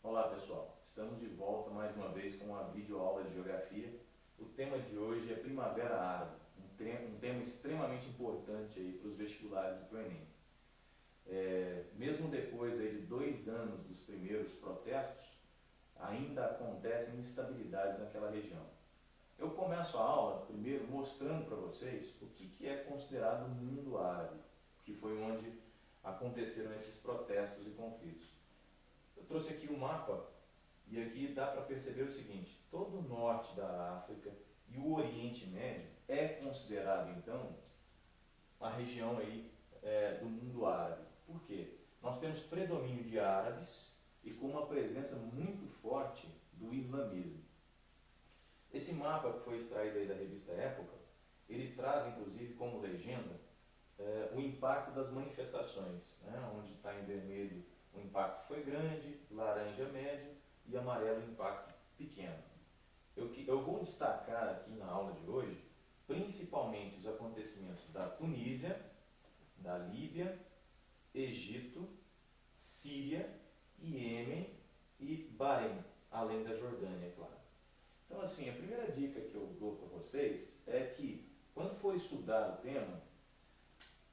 Olá pessoal, estamos de volta mais uma vez com uma videoaula de Geografia. O tema de hoje é Primavera Árabe, um tema extremamente importante para os vestibulares e para o Enem. Mesmo depois de 2 anos dos primeiros protestos, ainda acontecem instabilidades naquela região. Eu começo a aula primeiro mostrando para vocês o que é considerado o mundo árabe, que foi onde aconteceram esses protestos e conflitos. Eu trouxe aqui um mapa e aqui dá para perceber o seguinte: todo o norte da África e o Oriente Médio é considerado então a região do mundo árabe. Por quê? Nós temos predomínio de árabes e com uma presença muito forte do islamismo. Esse mapa que foi extraído da revista Época, ele traz inclusive como legenda o impacto das manifestações, onde está em vermelho o impacto foi grande, laranja médio e amarelo o impacto pequeno. Eu vou destacar aqui na aula de hoje principalmente os acontecimentos da Tunísia, da Líbia, Egito, Síria, Iêmen e Bahrein, além da Jordânia, é claro. Então, assim, a primeira dica que eu dou para vocês é que, quando for estudar o tema,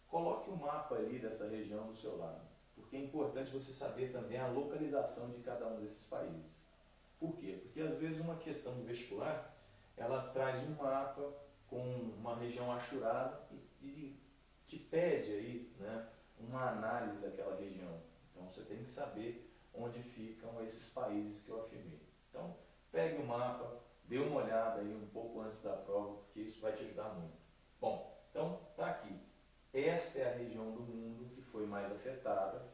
coloque o mapa ali dessa região do seu lado, porque é importante você saber também a localização de cada um desses países. Por quê? Porque, às vezes, uma questão do vestibular, ela traz um mapa com uma região achurada e te pede uma análise daquela região. Então, você tem que saber onde ficam esses países que eu afirmei. Então, pegue o mapa, dê uma olhada um pouco antes da prova, porque isso vai te ajudar muito. Bom, então está aqui. Esta é a região do mundo que foi mais afetada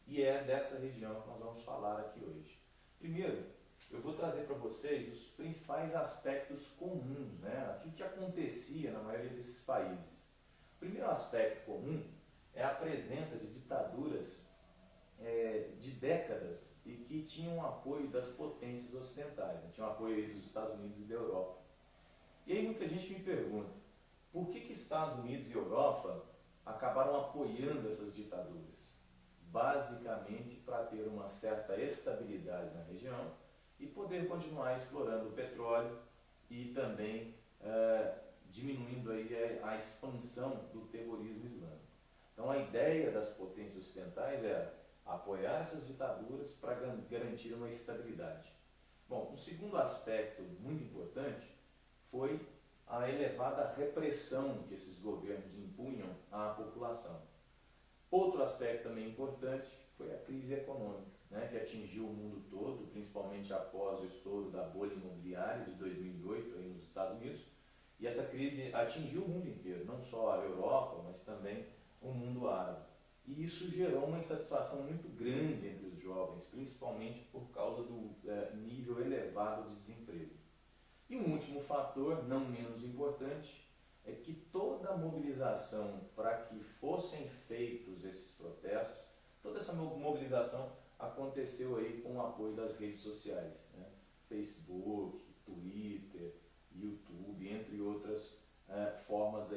e é dessa região que nós vamos falar aqui hoje. Primeiro, eu vou trazer para vocês os principais aspectos comuns, o que acontecia na maioria desses países. O primeiro aspecto comum é a presença de ditaduras de décadas e que tinham apoio das potências ocidentais, tinham apoio dos Estados Unidos e da Europa. E aí muita gente me pergunta, por que Estados Unidos e Europa acabaram apoiando essas ditaduras? Basicamente para ter uma certa estabilidade na região e poder continuar explorando o petróleo e também diminuindo a expansão do terrorismo islâmico. Então a ideia das potências ocidentais era apoiar essas ditaduras para garantir uma estabilidade. Bom, um segundo aspecto muito importante foi a elevada repressão que esses governos impunham à população. Outro aspecto também importante foi a crise econômica, que atingiu o mundo todo, principalmente após o estouro da bolha imobiliária de 2008 nos Estados Unidos. E essa crise atingiu o mundo inteiro, não só a Europa, mas também o mundo árabe. E isso gerou uma insatisfação muito grande entre os jovens, principalmente por causa do nível elevado de desemprego. E um último fator, não menos importante, é que toda a mobilização para que fossem feitos esses protestos, toda essa mobilização aconteceu com o apoio das redes sociais, Facebook, Twitter, YouTube, entre outras formas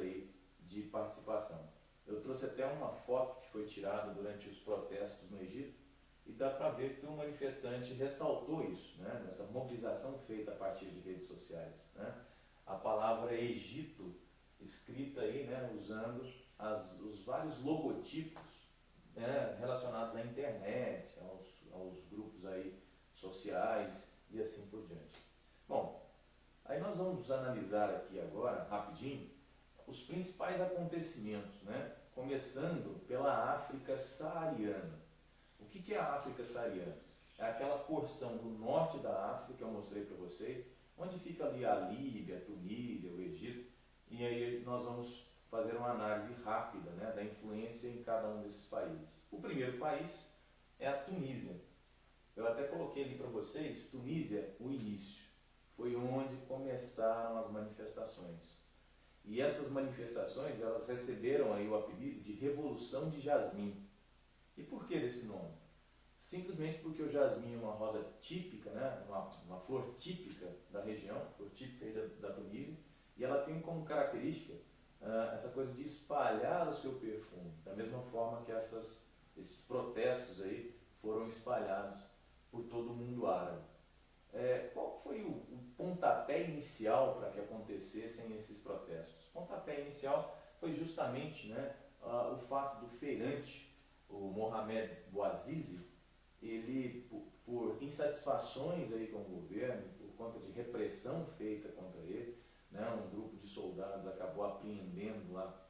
de participação. Eu trouxe até uma foto que foi tirada durante os protestos no Egito e dá para ver que um manifestante ressaltou isso, nessa mobilização feita a partir de redes sociais. A palavra Egito escrita usando os vários logotipos relacionados à internet, aos grupos sociais e assim por diante. Bom, aí nós vamos analisar aqui agora, rapidinho, os principais acontecimentos, começando pela África saariana. O que é a África saariana? É aquela porção do norte da África que eu mostrei para vocês, onde fica ali a Líbia, a Tunísia, o Egito, e aí nós vamos fazer uma análise rápida da influência em cada um desses países. O primeiro país é a Tunísia. Eu até coloquei ali para vocês, Tunísia, o início. Foi onde começaram as manifestações. E essas manifestações, elas receberam o apelido de Revolução de Jasmim. E por que desse nome? Simplesmente porque o jasmim é uma rosa típica, uma flor típica da região, flor típica da Tunísia, e ela tem como característica essa coisa de espalhar o seu perfume, da mesma forma que esses protestos aí foram espalhados por todo o mundo árabe. Qual foi o pontapé inicial para que acontecessem esses protestos? O pontapé inicial foi justamente, né, o fato do feirante, o Mohamed Bouazizi, ele, por insatisfações aí com o governo, por conta de repressão feita contra ele, né, um grupo de soldados acabou apreendendo lá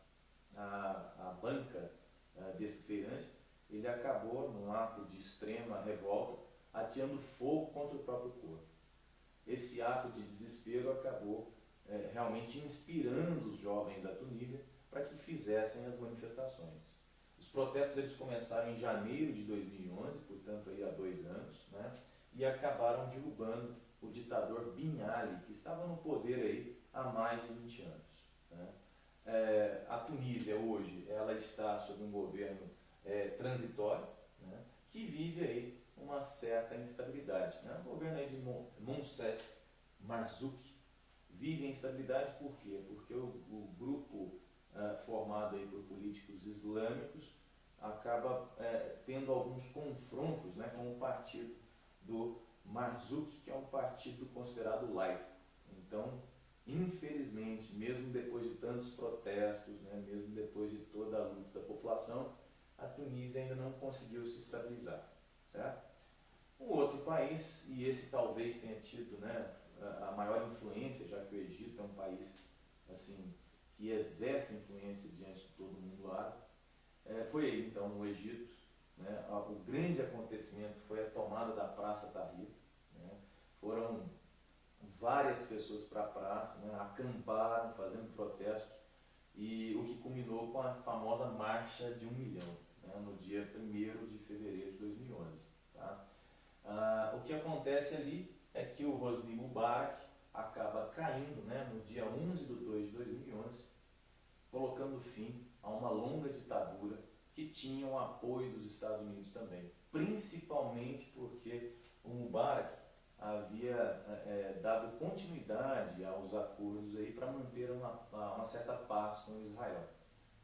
a banca desse feirante, ele acabou, num ato de extrema revolta, ateando fogo contra o próprio corpo. Esse ato de desespero acabou realmente inspirando os jovens da Tunísia para que fizessem as manifestações. Os protestos eles começaram em janeiro de 2011, portanto aí há 2 anos, né, e acabaram derrubando o ditador Bin Ali, que estava no poder aí há mais de 20 anos. Né. A Tunísia hoje ela está sob um governo transitório, né, que vive aí uma certa instabilidade. Né. O governo aí de Moncef Marzouki vive em instabilidade por quê? Porque o grupo formado aí por políticos islâmicos acaba tendo alguns confrontos, né, com o partido do Marzouki, que é um partido considerado laico. Então, infelizmente, mesmo depois de tantos protestos, né, mesmo depois de toda a luta da população, a Tunísia ainda não conseguiu se estabilizar, certo? Um outro país, e esse talvez tenha tido, né, a maior influência, já que o Egito é um país assim, que exerce influência diante de todo mundo árabe, foi então no Egito, né, o grande acontecimento foi a tomada da Praça Tahrir, né, foram várias pessoas para a praça, né, acamparam, fazendo protestos, e o que culminou com a famosa Marcha de 1 milhão, né, no dia 1º de fevereiro de 2011. Tá? O que acontece ali é que o Hosni Mubarak acaba caindo, né, no dia 11 de 2 de 2011, colocando fim a uma longa ditadura que tinha o apoio dos Estados Unidos também, principalmente porque o Mubarak havia dado continuidade aos acordos aí para manter uma certa paz com Israel.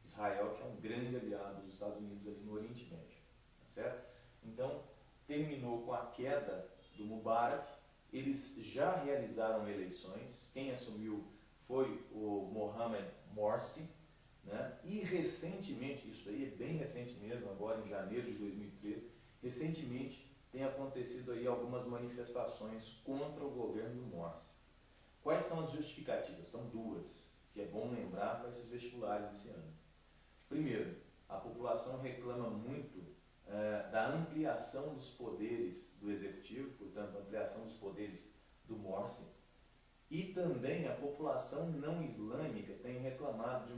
Israel que é um grande aliado dos Estados Unidos ali no Oriente Médio, tá certo? Então, terminou com a queda do Mubarak, eles já realizaram eleições, quem assumiu foi o Mohamed Morsi, né? E recentemente, isso aí é bem recente mesmo, agora em janeiro de 2013, recentemente tem acontecido aí algumas manifestações contra o governo do Morsi. Quais são as justificativas? São 2, que é bom lembrar para esses vestibulares desse ano. Primeiro, a população reclama muito da ampliação dos poderes do executivo, portanto, a ampliação dos poderes do Morsi, e também a população não islâmica tem reclamado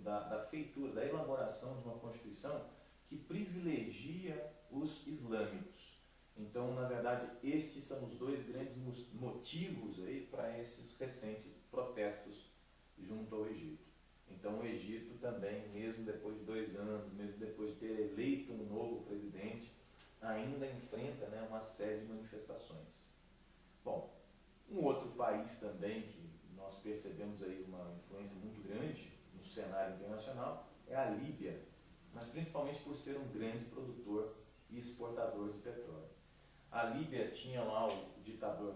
da feitura, da elaboração de uma Constituição que privilegia os islâmicos. Então, na verdade, estes são os 2 grandes motivos aí para esses recentes protestos junto ao Egito. Então, o Egito também, mesmo depois de 2 anos, mesmo depois de ter eleito um novo presidente, ainda enfrenta, né, uma série de manifestações. Bom, um outro país também que nós percebemos aí uma influência muito grande no cenário internacional é a Líbia, mas principalmente por ser um grande produtor e exportador de petróleo. A Líbia tinha lá o ditador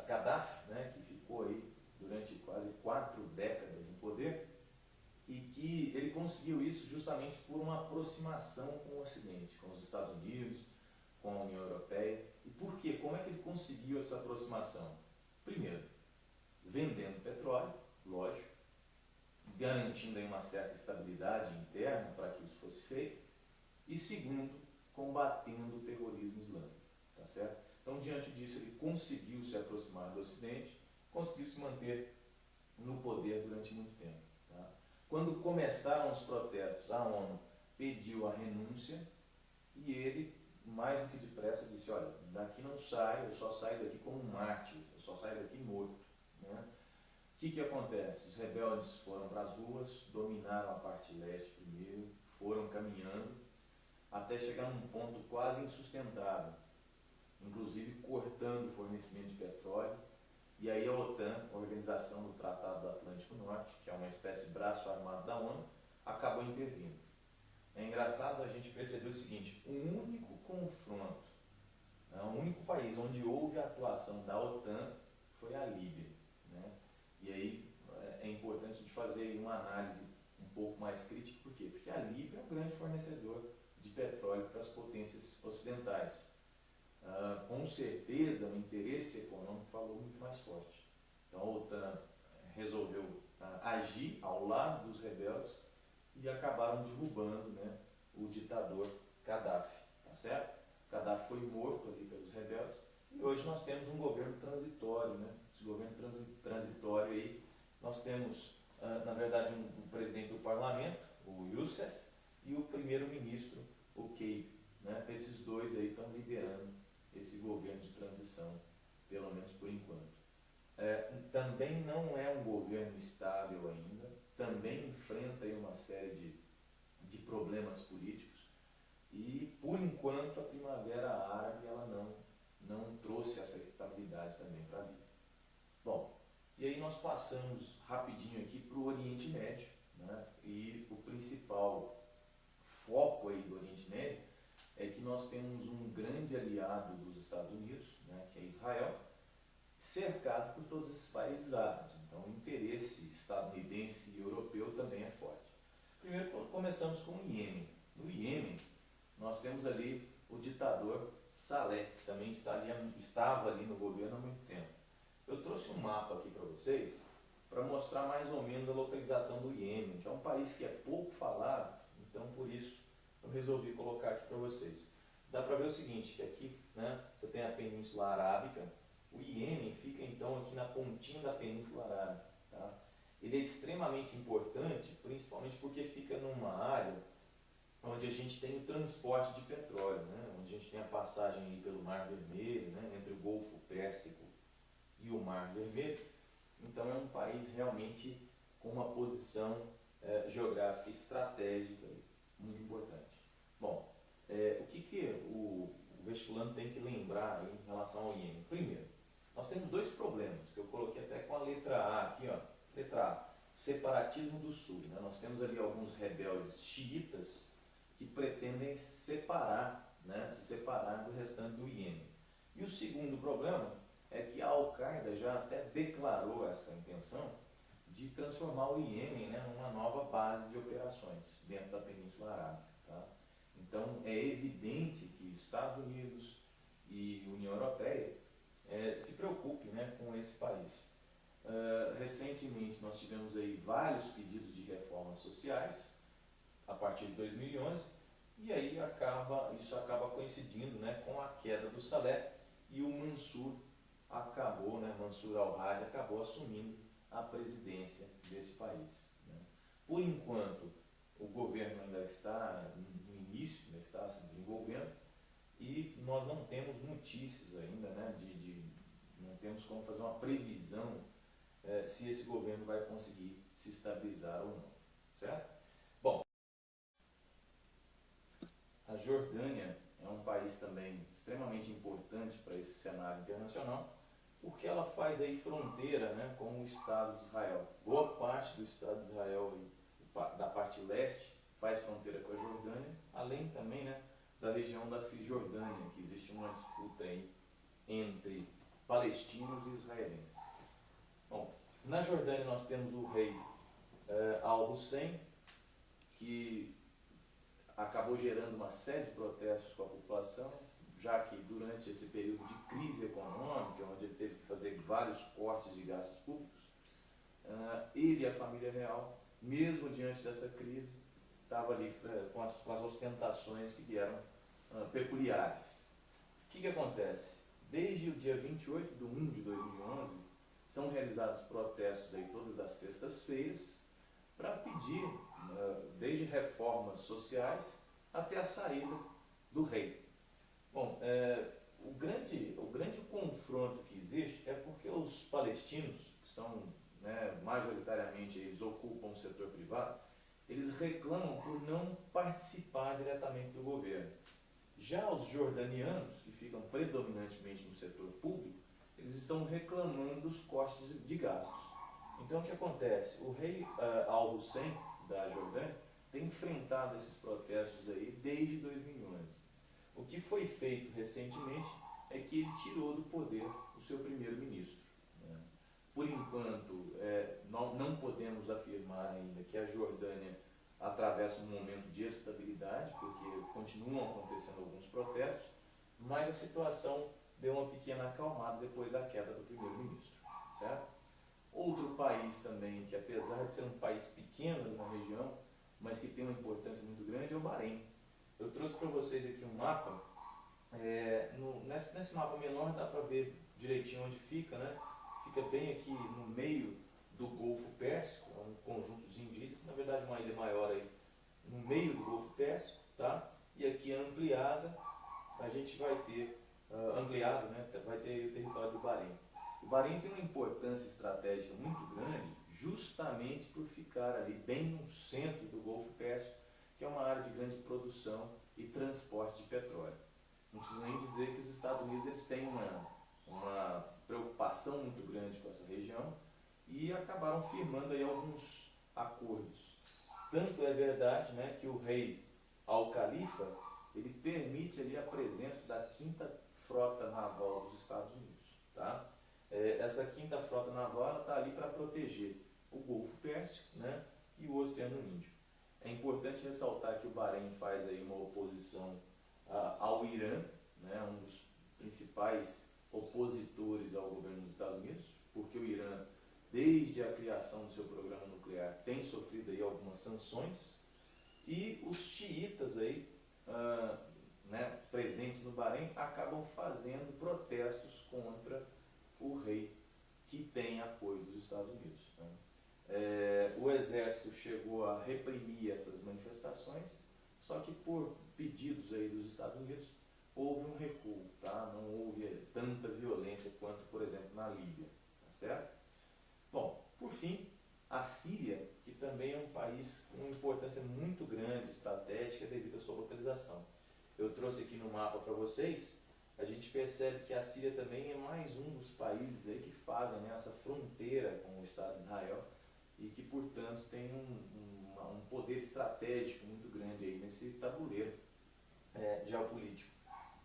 Gaddafi, né, que ficou aí durante quase 4 décadas no poder, e que ele conseguiu isso justamente por uma aproximação com o Ocidente, com os Estados Unidos, com a União Europeia. E por quê? Como é que ele conseguiu essa aproximação? Primeiro, vendendo petróleo, lógico, garantindo aí uma certa estabilidade interna para que isso fosse feito, e segundo, combatendo o terrorismo islâmico, tá certo? Então, diante disso, ele conseguiu se aproximar do Ocidente, conseguiu se manter no poder durante muito tempo. Tá? Quando começaram os protestos, a ONU pediu a renúncia e ele, mais do que depressa, disse: olha, daqui não saio, eu só saio daqui como um mártir, eu só saio daqui morto. Né? O que acontece? Os rebeldes foram para as ruas, dominaram a parte leste primeiro, foram caminhando, até chegar num ponto quase insustentável, inclusive cortando o fornecimento de petróleo, E aí a OTAN, a Organização do Tratado do Atlântico Norte, que é uma espécie de braço armado da ONU, acabou intervindo. É engraçado a gente perceber o seguinte, um único confronto, um único país onde houve a atuação da OTAN foi a Líbia, né? E aí é importante a gente fazer uma análise um pouco mais crítica, por quê? Porque a Líbia é um grande fornecedor de petróleo para as potências ocidentais. Com certeza o interesse econômico falou muito mais forte. Então a OTAN resolveu agir ao lado dos rebeldes e acabaram derrubando, né, o ditador Gaddafi, tá certo? Gaddafi foi morto ali pelos rebeldes e hoje nós temos um governo transitório, né? Esse governo transitório aí, nós temos, na verdade, um presidente do parlamento, o Youssef, e o primeiro-ministro, o Keyib, né? Esses dois aí estão liderando esse governo de transição, pelo menos por enquanto. Também não é um governo estável ainda, também enfrenta aí uma série de problemas políticos e, por enquanto, a Primavera Árabe ela não trouxe essa estabilidade também para a Líbia. Bom, e aí nós passamos rapidinho aqui para o Oriente Médio, né? E o principal foco aí do Oriente Médio é que nós temos um grande aliado dos Estados Unidos, né, que é Israel, cercado por todos esses países árabes. Então o interesse estadunidense e europeu também é forte. Primeiro começamos com o Iêmen. No Iêmen nós temos ali o ditador Saleh, que também estava ali no governo há muito tempo. Eu trouxe um mapa aqui para vocês para mostrar mais ou menos a localização do Iêmen, que é um país que é pouco falado, então por isso eu resolvi colocar aqui para vocês. Dá para ver o seguinte, que aqui, né, você tem a Península Arábica, o Iêmen fica então aqui na pontinha da Península Arábica. Tá? Ele é extremamente importante, principalmente porque fica numa área onde a gente tem o transporte de petróleo, né? Onde a gente tem a passagem aí pelo Mar Vermelho, né? Entre o Golfo Pérsico e o Mar Vermelho. Então é um país realmente com uma posição geográfica estratégica muito importante. Bom, o que o vestibulando tem que lembrar aí em relação ao Iêmen? Primeiro, nós temos dois problemas, que eu coloquei até com a letra A aqui, ó. Letra A, separatismo do Sul. Né? Nós temos ali alguns rebeldes xiitas que pretendem separar, né? Se separar do restante do Iêmen. E o segundo problema é que a Al-Qaeda já até declarou essa intenção de transformar o Iêmen, né, numa nova base de operações dentro da Península Arábica. Tá? Então é evidente que Estados Unidos e União Europeia se preocupem, né, com esse país. Recentemente nós tivemos aí vários pedidos de reformas sociais a partir de 2011 e aí isso acaba coincidindo, né, com a queda do Saleh e o Mansur Mansur al-Hadi acabou assumindo a presidência desse país. Né? Por enquanto o governo ainda está no início, ainda está se desenvolvendo e nós não temos notícias ainda, né, não temos como fazer uma previsão se esse governo vai conseguir se estabilizar ou não, certo? Bom, a Jordânia é um país também extremamente importante para esse cenário internacional, porque ela faz aí fronteira, né, com o Estado de Israel. Boa parte do Estado de Israel, da parte leste, faz fronteira com a Jordânia, além também, né, da região da Cisjordânia, que existe uma disputa aí entre palestinos e israelenses. Bom, na Jordânia nós temos o rei Al-Hussein, que acabou gerando uma série de protestos com a população, já que durante esse período de crise econômica, onde ele teve que fazer vários cortes de gastos públicos, ele e a família real, mesmo diante dessa crise, estava ali com as ostentações que eram peculiares. O que acontece? Desde o dia 28 de 1 de 2011, são realizados protestos aí todas as sextas-feiras para pedir, desde reformas sociais até a saída do rei. Bom, o grande confronto que existe é porque os palestinos, que são, né, majoritariamente, eles ocupam o setor privado, eles reclamam por não participar diretamente do governo. Já os jordanianos, que ficam predominantemente no setor público, eles estão reclamando dos cortes de gastos. Então o que acontece? O rei Al-Hussein da Jordânia tem enfrentado esses protestos aí desde 2011. O que foi feito recentemente é que ele tirou do poder o seu primeiro-ministro. Né? Por enquanto, não podemos afirmar ainda que a Jordânia atravessa um momento de estabilidade, porque continuam acontecendo alguns protestos, mas a situação deu uma pequena acalmada depois da queda do primeiro-ministro, certo? Outro país também, que apesar de ser um país pequeno na região, mas que tem uma importância muito grande, é o Bahrein. Eu trouxe para vocês aqui um mapa, nesse mapa menor dá para ver direitinho onde fica, né? Fica bem aqui no meio do Golfo Pérsico, é um conjuntozinho de ilhas, na verdade uma ilha maior aí, no meio do Golfo Pérsico, tá? E aqui ampliada, a gente vai ter, ampliado, né? Vai ter o território do Bahrein. O Bahrein tem uma importância estratégica muito grande, justamente por ficar ali bem no centro do Golfo Pérsico, que é uma área de grande produção e transporte de petróleo. Não preciso nem dizer que os Estados Unidos eles têm uma preocupação muito grande com essa região e acabaram firmando aí alguns acordos. Tanto é verdade, né, que o rei Al-Khalifa ele permite ali a presença da 5ª Frota Naval dos Estados Unidos, tá? Essa 5ª Frota Naval está ali para proteger o Golfo Pérsico, né, e o Oceano Índico. É importante ressaltar que o Bahrein faz aí uma oposição ao Irã, né, um dos principais opositores ao governo dos Estados Unidos, porque o Irã, desde a criação do seu programa nuclear, tem sofrido aí algumas sanções, e os xiitas aí, né, presentes no Bahrein acabam fazendo protestos contra o rei que tem apoio dos Estados Unidos. Né? O exército chegou a reprimir essas manifestações, só que por pedidos aí dos Estados Unidos houve um recuo, tá? Não houve tanta violência quanto, por exemplo, na Líbia, tá certo? Bom, por fim, a Síria, que também é um país com uma importância muito grande, estratégica, devido à sua localização. Eu trouxe aqui no mapa para vocês, a gente percebe que a Síria também é mais um dos países aí que fazem, né, essa fronteira com o Estado de Israel e que, portanto, tem um poder estratégico muito grande aí nesse tabuleiro geopolítico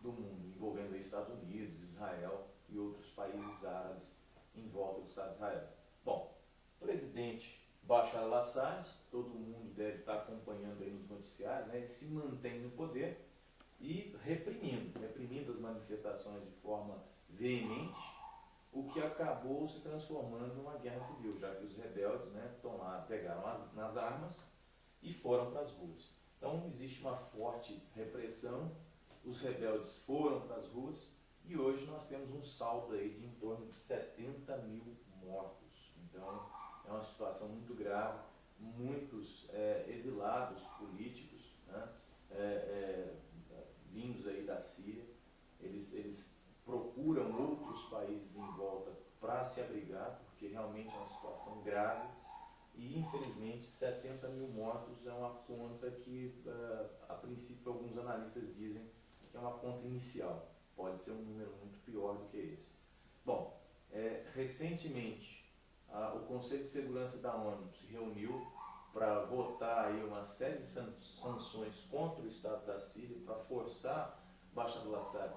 do mundo, envolvendo aí Estados Unidos, Israel e outros países árabes em volta do Estado de Israel. Bom, presidente Bashar al-Assad, todo mundo deve estar acompanhando aí nos noticiários, né? Ele se mantém no poder e reprimindo as manifestações de forma veemente, o que acabou se transformando numa guerra civil, já que os rebeldes, né, pegaram nas armas e foram para as ruas. Então existe uma forte repressão, os rebeldes foram para as ruas e hoje nós temos um saldo aí de em torno de 70 mil mortos. Então é uma situação muito grave, muitos exilados políticos, né, vindos aí da Síria, eles procuram outros países em volta para se abrigar, porque realmente é uma situação grave e infelizmente 70 mil mortos é uma conta que a princípio alguns analistas dizem que é uma conta inicial, pode ser um número muito pior do que esse. Bom, recentemente o Conselho de Segurança da ONU se reuniu para votar aí uma série de sanções contra o Estado da Síria, para forçar Bashar al-Assad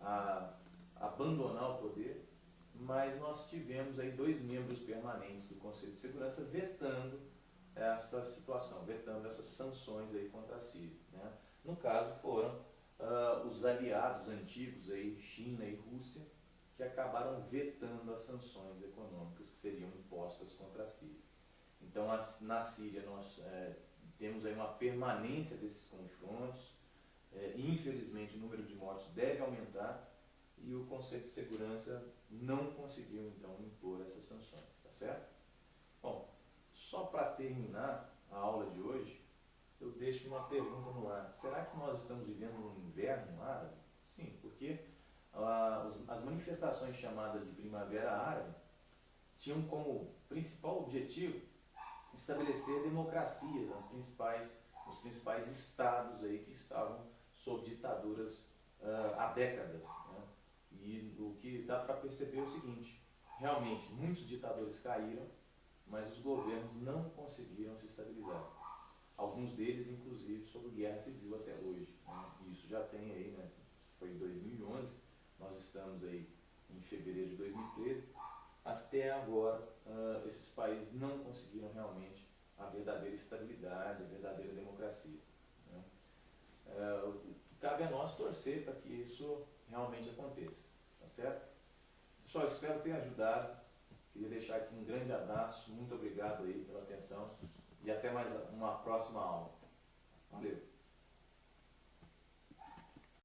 a abandonar o poder, mas nós tivemos aí 2 membros permanentes do Conselho de Segurança vetando essa situação, vetando essas sanções aí contra a Síria. Né? No caso foram os aliados antigos, aí, China e Rússia, que acabaram vetando as sanções econômicas que seriam impostas contra a Síria. Então, na Síria, nós temos aí uma permanência desses confrontos, infelizmente o número de mortos deve aumentar e o Conselho de Segurança não conseguiu, então, impor essas sanções, tá certo? Bom, só para terminar a aula de hoje, eu deixo uma pergunta no ar. Será que nós estamos vivendo um inverno árabe? Sim, porque as manifestações chamadas de Primavera Árabe tinham como principal objetivo estabelecer democracia nos principais estados aí que estavam sob ditaduras há décadas. Né? E o que dá para perceber é o seguinte: realmente muitos ditadores caíram, mas os governos não conseguiram se estabilizar. Alguns deles, inclusive, sob guerra civil até hoje. Né? Isso já tem aí, né? Foi em 2011, nós estamos aí em fevereiro de 2013. Até agora, esses países não conseguiram realmente a verdadeira estabilidade, a verdadeira democracia. Né? Cabe a nós torcer para que isso realmente aconteça, tá certo? Pessoal, espero ter ajudado. Queria deixar aqui um grande abraço, muito obrigado aí pela atenção e até mais uma próxima aula. Valeu!